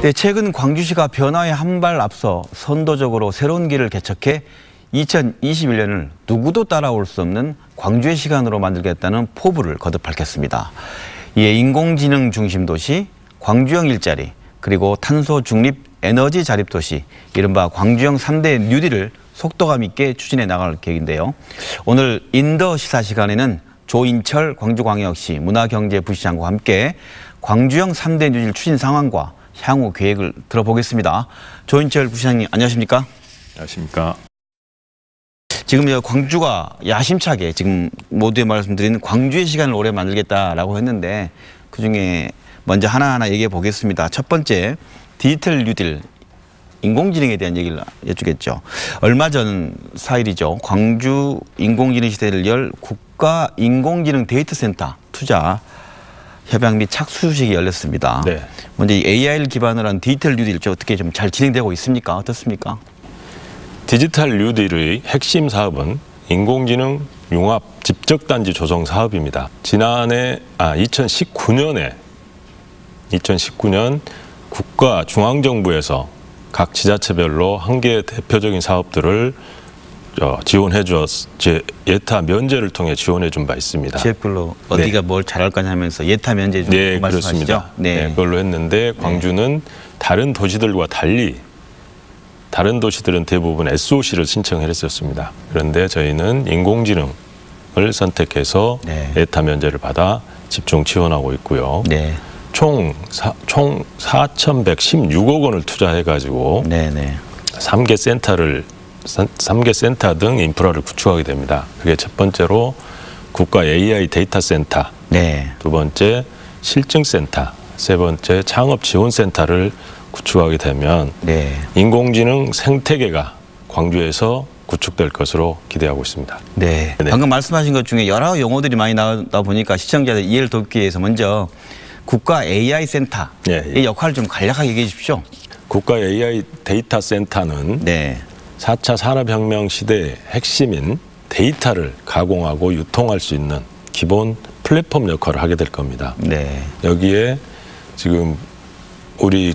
네, 최근 광주시가 변화에 한 발 앞서 선도적으로 새로운 길을 개척해 2021년을 누구도 따라올 수 없는 광주의 시간으로 만들겠다는 포부를 거듭 밝혔습니다. 이에 인공지능 중심 도시, 광주형 일자리, 그리고 탄소 중립 에너지 자립 도시, 이른바 광주형 3대 뉴딜을 속도감 있게 추진해 나갈 계획인데요. 오늘 인더 시사 시간에는 조인철 광주광역시 문화경제부시장과 함께 광주형 3대 뉴딜 추진 상황과 향후 계획을 들어보겠습니다. 조인철 부시장님, 안녕하십니까? 안녕하십니까? 지금 광주가 야심차게 지금 모두에 말씀드린 광주의 시간을 올해 만들겠다라고 했는데, 그중에 먼저 하나하나 얘기해 보겠습니다. 첫 번째, 디지털 뉴딜, 인공지능에 대한 얘기를 여쭈겠죠. 얼마 전 4일이죠. 광주 인공지능 시대를 열 국가 인공지능 데이터 센터 투자 협약 및 착수식이 열렸습니다. 네. 먼저 이 AI를 기반으로 한 디지털 뉴딜 어떻게 좀 잘 진행되고 있습니까? 어떻습니까? 디지털 뉴딜의 핵심 사업은 인공지능 융합 집적단지 조성 사업입니다. 지난해 2019년 국가 중앙정부에서 각 지자체별로 한 개의 대표적인 사업들을 지원해 예타 면제를 통해 지원해 준 바 있습니다. 지역별로 어디가 뭘 잘할 거냐 하면서 예타 면제 좀 네, 말씀하시죠? 그렇습니다. 네, 그걸로 했는데 광주는 다른 도시들과 달리 다른 도시들은 대부분 SOC를 신청했었습니다. 그런데 저희는 인공지능을 선택해서 예타 면제를 받아 집중 지원하고 있고요. 네. 총 4,116억 원을 투자해가지고 3개 센터 등 인프라를 구축하게 됩니다. 그게 첫 번째로 국가 AI 데이터 센터, 두 번째 실증센터, 세 번째 창업지원센터를 구축하게 되면 인공지능 생태계가 광주에서 구축될 것으로 기대하고 있습니다. 네. 방금 말씀하신 것 중에 여러 용어들이 많이 나오다 보니까 시청자들 이해를 돕기 위해서 먼저 국가 AI 센터의 역할을 좀 간략하게 얘기해 주십시오. 국가 AI 데이터 센터는 4차 산업혁명 시대의 핵심인 데이터를 가공하고 유통할 수 있는 기본 플랫폼 역할을 하게 될 겁니다. 여기에 지금 우리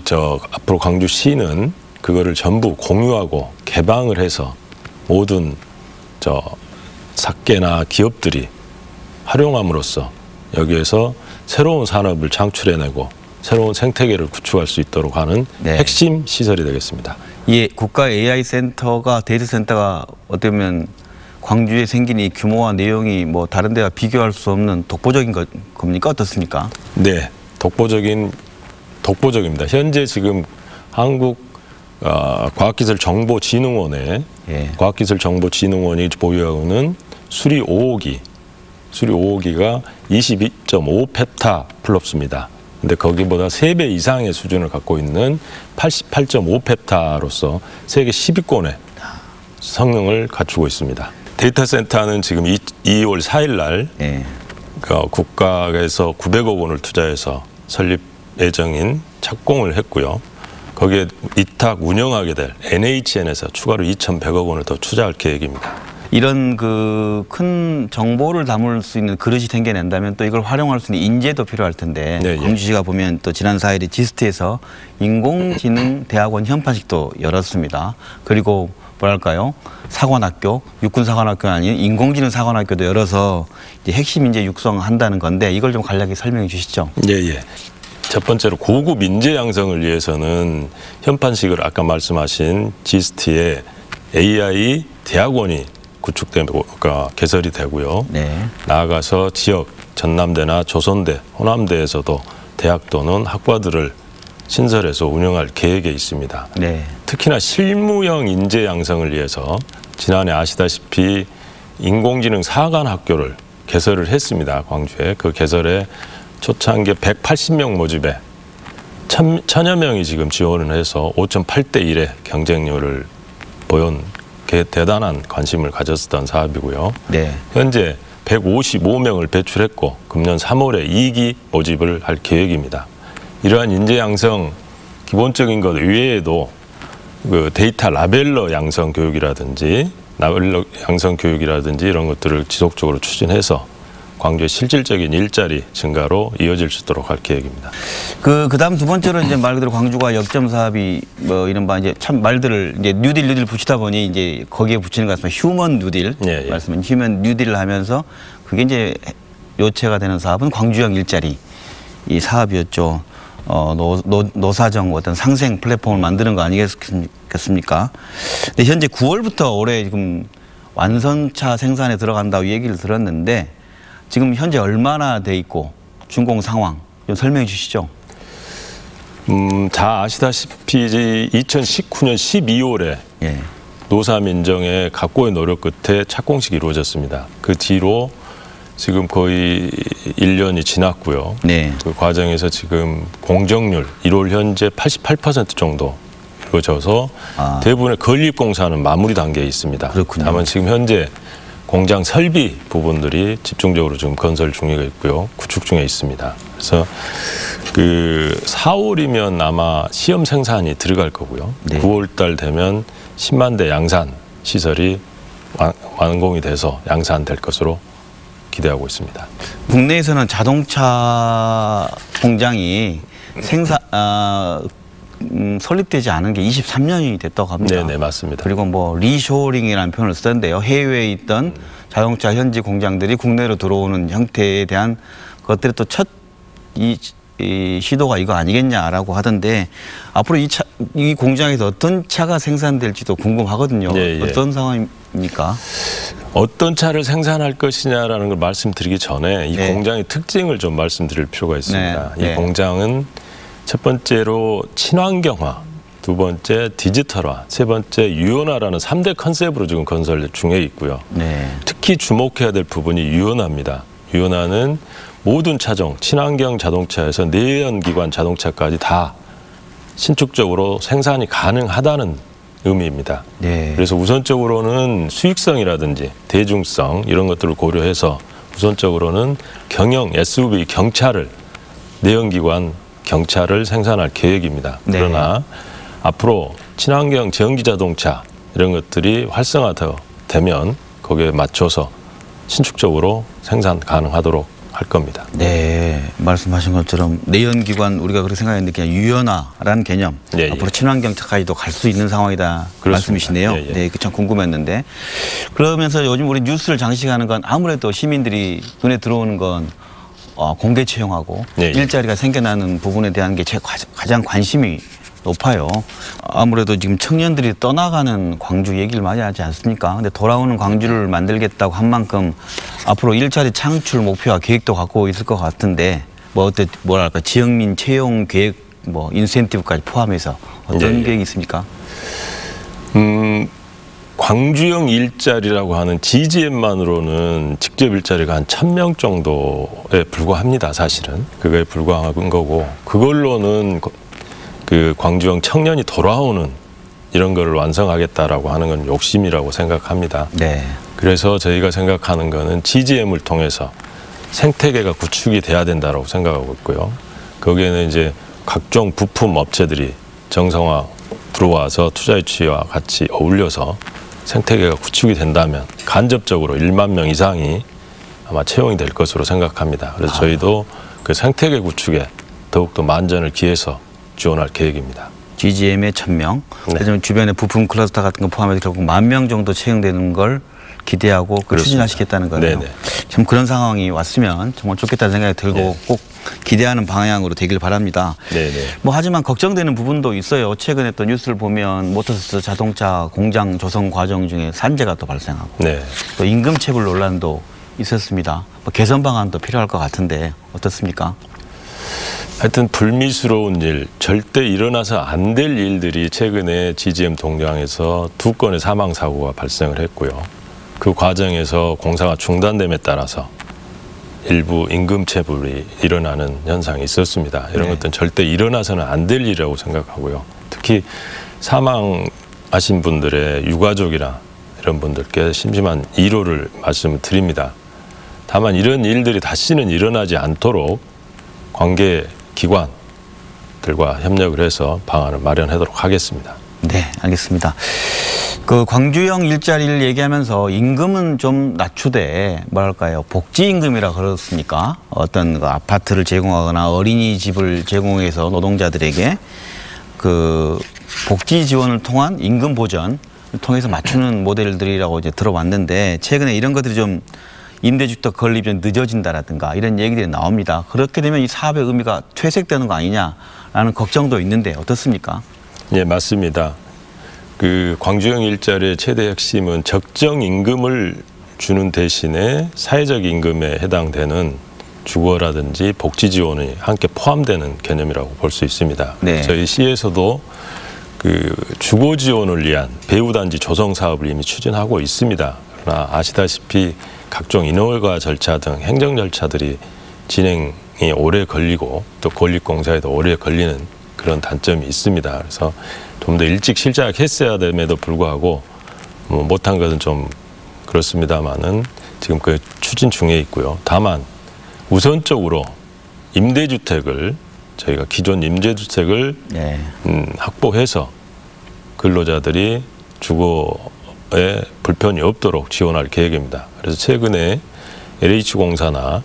앞으로 광주시는 그거를 전부 공유하고 개방을 해서 모든 사계나 기업들이 활용함으로써 여기에서 새로운 산업을 창출해내고 새로운 생태계를 구축할 수 있도록 하는 핵심 시설이 되겠습니다. 이 국가 AI 센터가 데이터 센터가 어떻게 보면 광주에 생긴 이 규모와 내용이 뭐 다른 데와 비교할 수 없는 독보적인 겁니까? 어떻습니까? 네, 독보적입니다. 현재 지금 한국 과학기술정보진흥원의 과학기술정보진흥원이 보유하고는 수리 5호기가 22.5 펩타플롭스입니다. 근데 거기보다 3배 이상의 수준을 갖고 있는 88.5 펩타로서 세계 10위권의 성능을 갖추고 있습니다. 데이터 센터는 지금 2월 4일 날 국가에서 900억 원을 투자해서 설립 예정인 착공을 했고요. 거기에 위탁 운영하게 될 NHN에서 추가로 2,100억 원을 더 투자할 계획입니다. 이런 큰 정보를 담을 수 있는 그릇이 생겨낸다면 또 이걸 활용할 수 있는 인재도 필요할 텐데 광주시가 보면 또 지난 4일에 지스트에서 인공지능 대학원 현판식도 열었습니다. 그리고 뭐랄까요? 사관학교, 육군사관학교가 아닌 인공지능 사관학교도 열어서 이제 핵심 인재 육성한다는 건데 이걸 좀 간략히 설명해 주시죠. 첫 번째로 고급 인재 양성을 위해서는 현판식을 아까 말씀하신 지스트의 AI 대학원이 구축되고 개설이 되고요. 나아가서 지역 전남대나 조선대, 호남대에서도 대학 또는 학과들을 신설해서 운영할 계획에 있습니다. 특히나 실무형 인재 양성을 위해서 지난해 아시다시피 인공지능 사관학교를 개설을 했습니다. 광주에. 그 개설에 초창기 180명 모집에 1,000여 명이 지금 지원을 해서 5.8대 1의 경쟁률을 보인 대단한 관심을 가졌던 사업이고요. 현재 155명을 배출했고 금년 3월에 2기 모집을 할 계획입니다. 이러한 인재 양성 기본적인 것 외에도 그 데이터 라벨러 양성 교육이라든지 이런 것들을 지속적으로 추진해서 광주의 실질적인 일자리 증가로 이어질 수 있도록 할 계획입니다. 그다음 두 번째로 이제 말 그대로 광주가 역점 사업이 뭐 이른바 이제 참 말들을 이제 뉴딜 붙이다 보니 이제 거기에 붙이는 것 같습니다. 휴먼 뉴딜 말씀은 휴먼 뉴딜을 하면서 그게 이제 요체가 되는 사업은 광주형 일자리 이 사업이었죠. 노사정 어떤 상생 플랫폼을 만드는 거 아니겠습니까? 근데 현재 9월부터 올해 지금 완선차 생산에 들어간다고 얘기를 들었는데 지금 현재 얼마나 돼 있고 준공 상황 좀 설명해 주시죠. 다 아시다시피 2019년 12월에 노사민정의 각고의 노력 끝에 착공식이 이루어졌습니다. 그 뒤로 지금 거의 1년이 지났고요. 그 과정에서 지금 공정률 1월 현재 88% 정도 이루어져서 대부분의 건립공사는 마무리 단계에 있습니다. 그렇군요. 다만 지금 현재 공장 설비 부분들이 집중적으로 지금 건설 중에 있고요. 구축 중에 있습니다. 그래서 그 4월이면 아마 시험 생산이 들어갈 거고요. 9월 달 되면 10만 대 양산 시설이 완공이 돼서 양산될 것으로 기대하고 있습니다. 국내에서는 자동차 공장이 설립되지 않은 게 23년이 됐다고 합니다. 네, 맞습니다. 그리고 뭐 리쇼링이라는 표현을 쓰던데요. 해외에 있던 자동차 현지 공장들이 국내로 들어오는 형태에 대한 것들이 또 첫 이 시도가 이거 아니겠냐라고 하던데 앞으로 이 공장에서 어떤 차가 생산될지도 궁금하거든요. 어떤 상황입니까? 어떤 차를 생산할 것이냐라는 걸 말씀드리기 전에 이 공장의 특징을 좀 말씀드릴 필요가 있습니다. 이 공장은 첫 번째로 친환경화, 두 번째 디지털화, 세 번째 유연화라는 3대 컨셉으로 지금 건설 중에 있고요. 특히 주목해야 될 부분이 유연화입니다. 유연화는 모든 차종, 친환경 자동차에서 내연기관 자동차까지 다 신축적으로 생산이 가능하다는 의미입니다. 그래서 우선적으로는 수익성이라든지 대중성 이런 것들을 고려해서 우선적으로는 경영 SUV 경차를 내연기관 경차를 생산할 계획입니다. 그러나 앞으로 친환경 전기 자동차 이런 것들이 활성화되면 거기에 맞춰서 신축적으로 생산 가능하도록 할 겁니다. 말씀하신 것처럼 내연기관 우리가 그렇게 생각했는데 그냥 유연화라는 개념 앞으로 친환경차까지도 갈 수 있는 상황이다 말씀이시네요. 그 참 궁금했는데 그러면서 요즘 우리 뉴스를 장식하는 건 아무래도 시민들이 눈에 들어오는 건 공개 채용하고 일자리가 생겨나는 부분에 대한 게 가장 관심이 높아요. 아무래도 지금 청년들이 떠나가는 광주 얘기를 많이 하지 않습니까? 근데 돌아오는 광주를 만들겠다고 한 만큼 앞으로 일자리 창출 목표와 계획도 갖고 있을 것 같은데 뭐랄까 지역민 채용 계획 뭐 인센티브까지 포함해서 어떤 계획이 있습니까? 광주형 일자리라고 하는 GGM만으로는 직접 일자리가 한 1000명 정도에 불과합니다. 사실은 그거에 불과한 거고 그걸로는 그 광주형 청년이 돌아오는 이런 거를 완성하겠다라고 하는 건 욕심이라고 생각합니다. 그래서 저희가 생각하는 거는 GGM을 통해서 생태계가 구축이 돼야 된다고 생각하고 있고요. 거기에는 이제 각종 부품 업체들이 정성화 들어와서 투자 유치와 같이 어울려서 생태계가 구축이 된다면 간접적으로 1만 명 이상이 아마 채용이 될 것으로 생각합니다. 그래서 저희도 그 생태계 구축에 더욱더 만전을 기해서 지원할 계획입니다. GGM에 1000명, 하지만 주변에 부품 클러스터 같은 거 포함해서 결국 10,000명 정도 채용되는 걸 기대하고 추진하시겠다는 거네요. 참 그런 상황이 왔으면 정말 좋겠다는 생각이 들고 꼭 기대하는 방향으로 되길 바랍니다. 뭐 하지만 걱정되는 부분도 있어요. 최근에 또 뉴스를 보면 모터스 자동차 공장 조성 과정 중에 산재가 또 발생하고 또 임금체불 논란도 있었습니다. 뭐 개선 방안도 필요할 것 같은데 어떻습니까? 하여튼 불미스러운 일, 절대 일어나서 안 될 일들이 최근에 GGM 동장에서 2건의 사망사고가 발생을 했고요. 그 과정에서 공사가 중단됨에 따라서 일부 임금체불이 일어나는 현상이 있었습니다. 이런 것들은 절대 일어나서는 안 될 일이라고 생각하고요. 특히 사망하신 분들의 유가족이나 이런 분들께 심심한 위로를 말씀을 드립니다. 다만 이런 일들이 다시는 일어나지 않도록 관계 기관들과 협력을 해서 방안을 마련하도록 하겠습니다. 네, 알겠습니다. 그 광주형 일자리를 얘기하면서 임금은 좀 낮추되 뭐랄까요, 복지 임금이라 그렇습니까? 어떤 그 아파트를 제공하거나 어린이집을 제공해서 노동자들에게 그 복지 지원을 통한 임금 보전을 통해서 맞추는 모델들이라고 이제 들어왔는데, 최근에 이런 것들이 좀 임대주택 건립이 좀 늦어진다라든가 이런 얘기들이 나옵니다. 그렇게 되면 이 사업의 의미가 퇴색되는 거 아니냐라는 걱정도 있는데 어떻습니까? 예, 맞습니다. 그 광주형 일자리의 최대 핵심은 적정 임금을 주는 대신에 사회적 임금에 해당되는 주거라든지 복지 지원이 함께 포함되는 개념이라고 볼 수 있습니다. 네. 저희 시에서도 그 주거 지원을 위한 배후단지 조성 사업을 이미 추진하고 있습니다. 그러나 아시다시피 각종 인허가 절차 등 행정 절차들이 진행이 오래 걸리고 또 건립공사에도 오래 걸리는 그런 단점이 있습니다. 그래서 좀 더 일찍 시작했어야 됨에도 불구하고 못한 것은 좀 그렇습니다만은 지금 그 추진 중에 있고요. 다만 우선적으로 임대주택을 저희가 기존 임대주택을 네. 확보해서 근로자들이 주거에 불편이 없도록 지원할 계획입니다. 그래서 최근에 LH공사나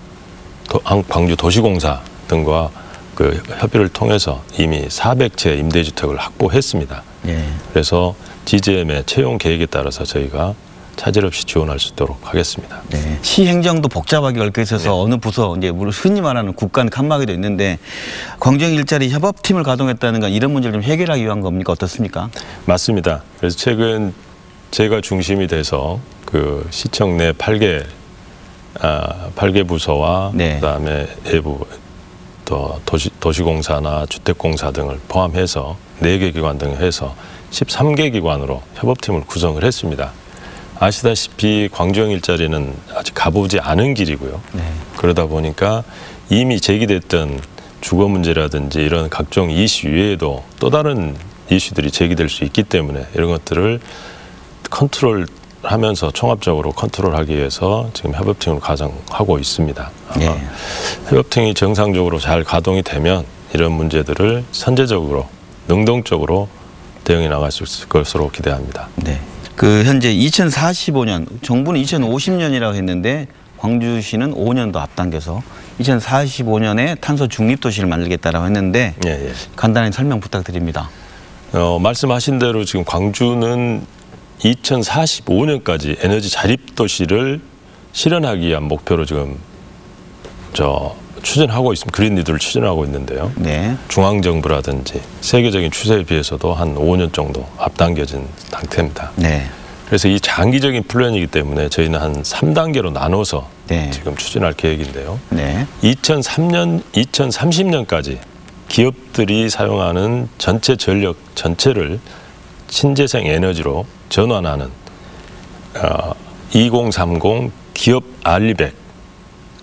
광주도시공사 등과 그 협의를 통해서 이미 400채 임대주택을 확보했습니다. 예. 그래서 GGM의 채용 계획에 따라서 저희가 차질 없이 지원할 수 있도록 하겠습니다. 네. 시행정도 복잡하게 얽혀 있어서 네. 어느 부서, 이제 우리 흔히 말하는 국간 칸막이도 있는데, 광주형 일자리 협업팀을 가동했다는 건 이런 문제를 좀 해결하기 위한 겁니까? 어떻습니까? 맞습니다. 그래서 최근 제가 중심이 돼서 그 시청 내 8개 부서와 네. 그다음에 외부 또 도시공사나 주택공사 등을 포함해서 4개 기관 등을 해서 13개 기관으로 협업팀을 구성을 했습니다. 아시다시피 광주형 일자리는 아직 가보지 않은 길이고요. 네. 그러다 보니까 이미 제기됐던 주거 문제라든지 이런 각종 이슈 외에도 또 다른 이슈들이 제기될 수 있기 때문에 이런 것들을 컨트롤하면서 총합적으로 컨트롤하기 위해서 지금 협업팀을 가동하고 있습니다. 네. 협업팀이 정상적으로 잘 가동이 되면 이런 문제들을 선제적으로 능동적으로 대응해 나갈 수 있을 것으로 기대합니다. 네. 그 현재 2045년, 정부는 2050년이라고 했는데 광주시는 5년 더 앞당겨서 2045년에 탄소 중립도시를 만들겠다라고 했는데 예. 간단히 설명 부탁드립니다. 말씀하신 대로 지금 광주는 2045년까지 에너지 자립도시를 실현하기 위한 목표로 지금 추진하고 있습니다. 그린 뉴딜을 추진하고 있는데요. 네. 중앙정부라든지 세계적인 추세에 비해서도 한 5년 정도 앞당겨진 상태입니다. 네. 그래서 이 장기적인 플랜이기 때문에 저희는 한 3단계로 나눠서 네. 지금 추진할 계획인데요. 네. 2030년까지 기업들이 사용하는 전체 전력 전체를 신재생 에너지로 전환하는 2030 기업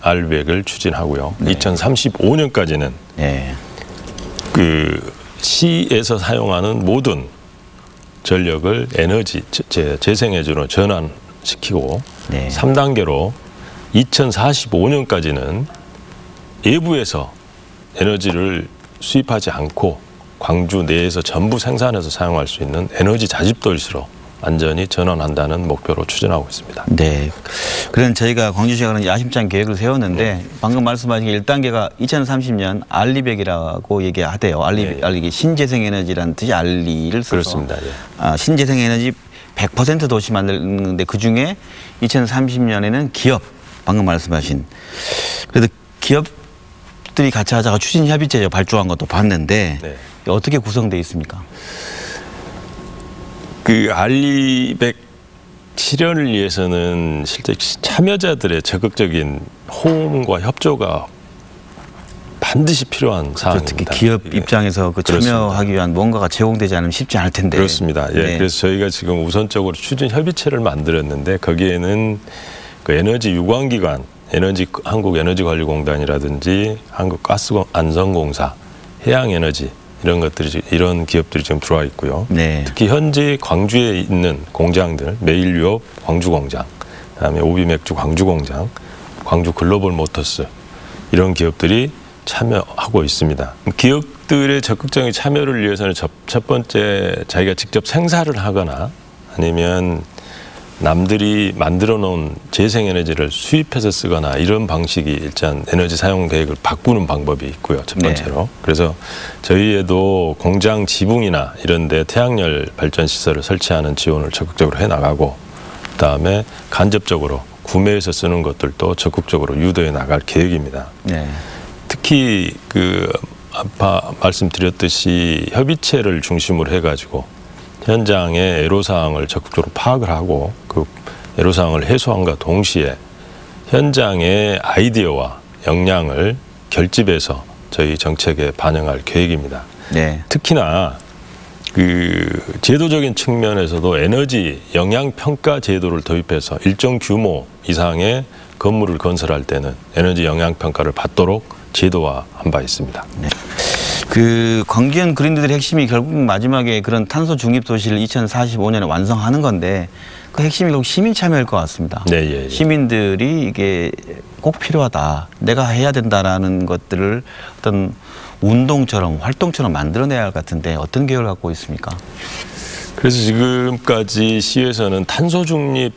알리백을 추진하고요. 네. 2035년까지는 네. 그 시에서 사용하는 모든 전력을 에너지 재생에너지로 전환시키고 네. 3단계로 2045년까지는 외부에서 에너지를 수입하지 않고 광주 내에서 전부 생산해서 사용할 수 있는 에너지 자립도시로 완전히 전환한다는 목표로 추진하고 있습니다. 네. 그런 저희가 광주시가 야심찬 계획을 세웠는데 방금 말씀하신 1단계가 2030년 알리백이라고 얘기하대요. 알리기 신재생에너지라는 뜻이 알리를 써서 그렇습니다. 예. 신재생에너지 100% 도시 만드는데 그중에 2030년에는 기업, 방금 말씀하신 그래도 기업들이 같이 하자가 추진협의체 발주한 것도 봤는데 네. 어떻게 구성되어 있습니까? 그 알리백 실현을 위해서는 실제 참여자들의 적극적인 호응과 협조가 반드시 필요한 사항입니다. 특히 기업 입장에서 그 참여하기 위한 뭔가가 제공되지 않으면 쉽지 않을 텐데. 그렇습니다. 예, 네. 그래서 저희가 지금 우선적으로 추진 협의체를 만들었는데 거기에는 그 에너지 유관기관, 한국에너지관리공단이라든지 한국가스안전공사, 해양에너지 이런 기업들이 지금 들어와 있고요. 네. 특히 현재 광주에 있는 공장들, 메일유업 광주공장, 그다음에 오비맥주 광주공장, 광주 글로벌 모터스 이런 기업들이 참여하고 있습니다. 기업들의 적극적인 참여를 위해서는 첫 번째 자기가 직접 생산을 하거나 아니면 남들이 만들어 놓은 재생에너지를 수입해서 쓰거나 이런 방식이 일단 에너지 사용 계획을 바꾸는 방법이 있고요. 첫 번째로. 네. 그래서 저희에도 공장 지붕이나 이런 데 태양열 발전 시설을 설치하는 지원을 적극적으로 해나가고 그다음에 간접적으로 구매해서 쓰는 것들도 적극적으로 유도해 나갈 계획입니다. 네. 특히 아까 말씀드렸듯이 협의체를 중심으로 해가지고 현장의 애로사항을 적극적으로 파악을 하고 그 애로사항을 해소함과 동시에 현장의 아이디어와 역량을 결집해서 저희 정책에 반영할 계획입니다. 네. 특히나 제도적인 측면에서도 에너지 영향평가 제도를 도입해서 일정 규모 이상의 건물을 건설할 때는 에너지 영향평가를 받도록 제도화한 바 있습니다. 네. 광주현 그린딜의 핵심이 결국 마지막에 그런 탄소 중립 도시를 2045년에 완성하는 건데 그 핵심이 결국 시민 참여일 것 같습니다. 네, 예, 예. 시민들이 이게 꼭 필요하다, 내가 해야 된다라는 것들을 어떤 운동처럼 활동처럼 만들어내야 할 것 같은데 어떤 계획을 갖고 있습니까? 그래서 지금까지 시에서는 탄소 중립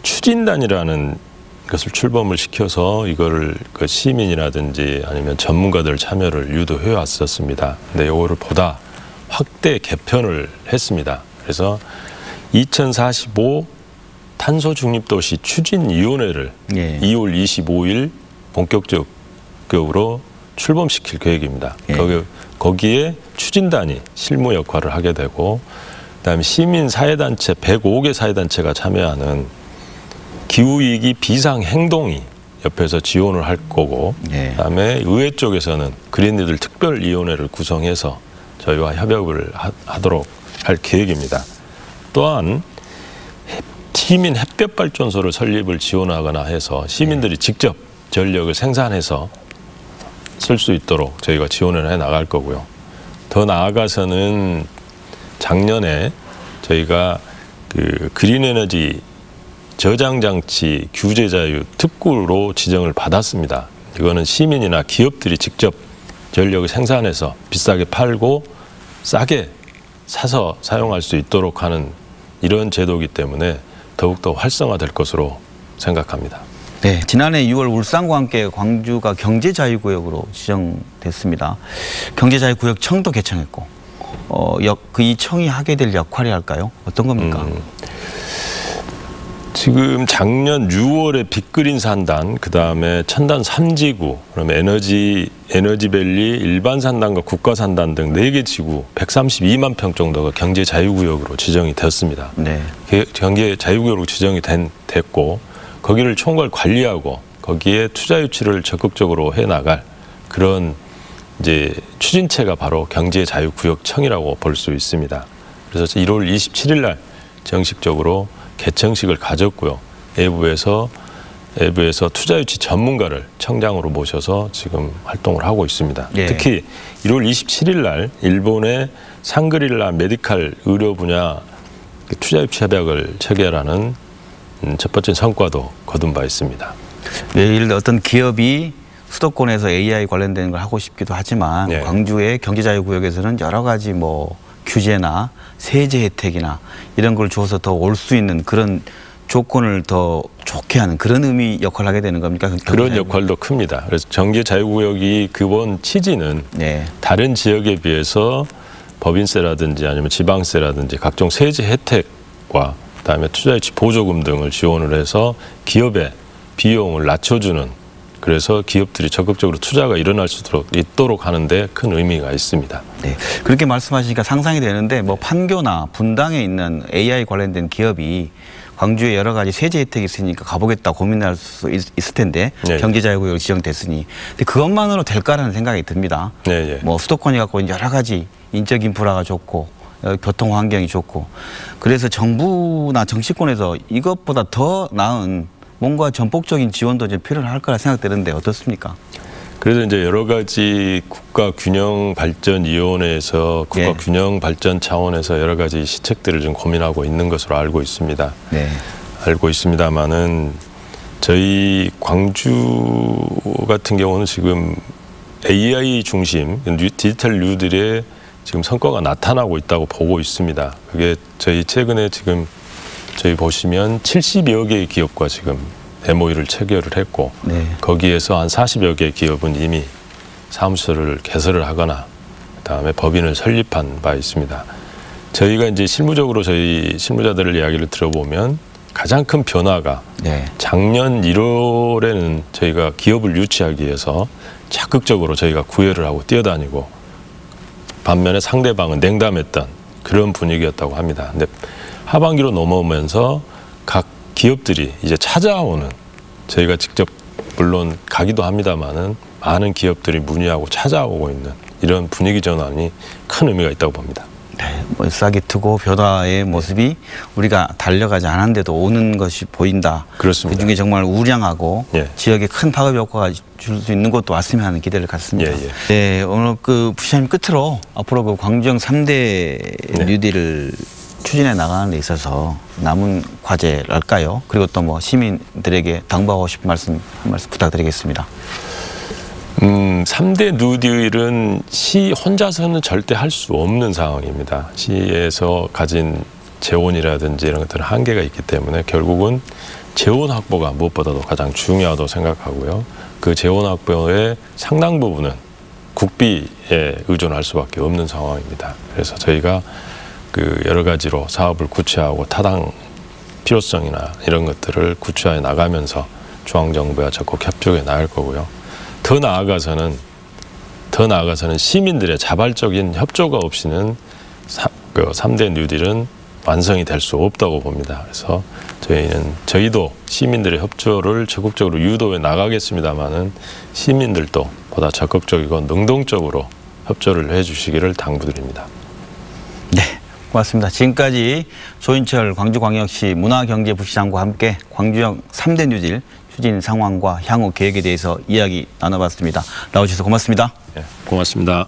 추진단이라는 것을 출범을 시켜서 이거를 시민이라든지 아니면 전문가들 참여를 유도해 왔었습니다. 근데 이거를 보다 확대 개편을 했습니다. 그래서 2045 탄소 중립 도시 추진위원회를 예. 2월 25일 본격적으로 출범시킬 계획입니다. 예. 거기에 추진단이 실무 역할을 하게 되고 그다음에 시민 사회단체 105개 사회단체가 참여하는 기후위기 비상행동이 옆에서 지원을 할 거고 네. 그다음에 의회 쪽에서는 그린딜 특별위원회를 구성해서 저희와 협업을 하도록 할 계획입니다. 또한 시민 햇볕발전소를 설립을 지원하거나 해서 시민들이 네. 직접 전력을 생산해서 쓸 수 있도록 저희가 지원을 해 나갈 거고요. 더 나아가서는 작년에 저희가 그린에너지 저장장치 규제자유 특구로 지정을 받았습니다. 이거는 시민이나 기업들이 직접 전력을 생산해서 비싸게 팔고 싸게 사서 사용할 수 있도록 하는 이런 제도이기 때문에 더욱더 활성화될 것으로 생각합니다. 네, 지난해 6월 울산과 함께 광주가 경제자유구역으로 지정됐습니다. 경제자유구역청도 개청했고 이 청이 하게 될 역할이 할까요? 어떤 겁니까? 지금 작년 6월에 빅그린 산단, 그다음에 첨단 3지구, 그다음에 에너지밸리 일반 산단과 국가 산단 등 4개 지구 132만 평 정도가 경제 자유구역으로 지정이 되었습니다. 네. 경제 자유구역으로 지정이 됐고 거기를 총괄 관리하고 거기에 투자 유치를 적극적으로 해 나갈 그런 이제 추진체가 바로 경제 자유구역청이라고 볼 수 있습니다. 그래서 1월 27일 날 정식적으로 개청식을 가졌고요. 외부에서 투자유치 전문가를 청장으로 모셔서 지금 활동을 하고 있습니다. 예. 특히 1월 27일 날 일본의 상그릴라 메디칼 의료 분야 투자유치 협약을 체결하는 첫 번째 성과도 거둔 바 있습니다. 예를 들어 어떤 기업이 수도권에서 AI 관련된 걸 하고 싶기도 하지만 예. 광주의 경제자유구역에서는 여러 가지 규제나 세제 혜택이나 이런 걸 줘서 더 올 수 있는 그런 조건을 더 좋게 하는 그런 의미 역할을 하게 되는 겁니까? 그런 역할도 큽니다. 그래서 경제자유구역이 기본 취지는 네. 다른 지역에 비해서 법인세라든지 아니면 지방세라든지 각종 세제 혜택과 그다음에 투자유치 보조금 등을 지원을 해서 기업의 비용을 낮춰주는 그래서 기업들이 적극적으로 투자가 일어날 수 있도록 하는 데 큰 의미가 있습니다. 네, 그렇게 말씀하시니까 상상이 되는데 판교나 분당에 있는 AI 관련된 기업이 광주에 여러 가지 세제 혜택이 있으니까 가보겠다 고민할 수 있을 텐데 네. 경제자유구역 지정됐으니 근데 그것만으로 될까라는 생각이 듭니다. 네, 네. 수도권이 갖고 있는 여러 가지 인적 인프라가 좋고 교통 환경이 좋고 그래서 정부나 정치권에서 이것보다 더 나은 뭔가 전폭적인 지원도 좀 필요할 거라 생각되는데 어떻습니까? 그래서 이제 여러 가지 국가균형발전위원회에서 국가균형발전 차원에서 여러 가지 시책들을 좀 고민하고 있는 것으로 알고 있습니다. 네. 알고 있습니다만은 저희 광주 같은 경우는 지금 AI 중심 디지털 뉴딜의 지금 성과가 나타나고 있다고 보고 있습니다. 그게 저희 최근에 지금 저희 보시면 70여 개의 기업과 지금 MOU를 체결을 했고 네. 거기에서 한 40여 개의 기업은 이미 사무소를 개설을 하거나 그다음에 법인을 설립한 바 있습니다. 저희가 이제 실무적으로 저희 실무자들의 이야기를 들어보면 가장 큰 변화가 네. 작년 1월에는 저희가 기업을 유치하기 위해서 적극적으로 저희가 구애를 하고 뛰어다니고 반면에 상대방은 냉담했던 그런 분위기였다고 합니다. 근데 하반기로 넘어오면서 각 기업들이 이제 찾아오는 저희가 직접 물론 가기도 합니다만은 많은 기업들이 문의하고 찾아오고 있는 이런 분위기 전환이 큰 의미가 있다고 봅니다. 네, 뭐 싹이 트고 변화의 모습이 우리가 달려가지 않았는데도 오는 것이 보인다. 그렇습니다. 그중에 정말 우량하고 예. 지역에 큰 파급 효과가 줄 수 있는 것도 왔으면 하는 기대를 갖습니다. 예, 예. 네, 오늘 그 부시장님 끝으로 앞으로 그 광주형 3대 네. 뉴딜을 추진해 나가는 데 있어서 남은 과제랄까요? 그리고 또 뭐 시민들에게 당부하고 싶은 말씀 한 말씀 부탁드리겠습니다. 3대 뉴딜은 시 혼자서는 절대 할 수 없는 상황입니다. 시에서 가진 재원이라든지 이런 것들은 한계가 있기 때문에 결국은 재원 확보가 무엇보다도 가장 중요하다고 생각하고요. 그 재원 확보의 상당 부분은 국비에 의존할 수밖에 없는 상황입니다. 그래서 저희가 그 여러 가지로 사업을 구체화하고 타당 필요성이나 이런 것들을 구체화해 나가면서 중앙정부와 적극 협조해 나갈 거고요. 더 나아가서는 시민들의 자발적인 협조가 없이는 3대 뉴딜은 완성이 될 수 없다고 봅니다. 그래서 저희도 시민들의 협조를 적극적으로 유도해 나가겠습니다만은 시민들도 보다 적극적이고 능동적으로 협조를 해주시기를 당부드립니다. 네, 고맙습니다. 지금까지 조인철 광주광역시 문화경제부시장과 함께 광주형 3대 뉴딜 추진 상황과 향후 계획에 대해서 이야기 나눠봤습니다. 나와주셔서 고맙습니다. 네, 고맙습니다.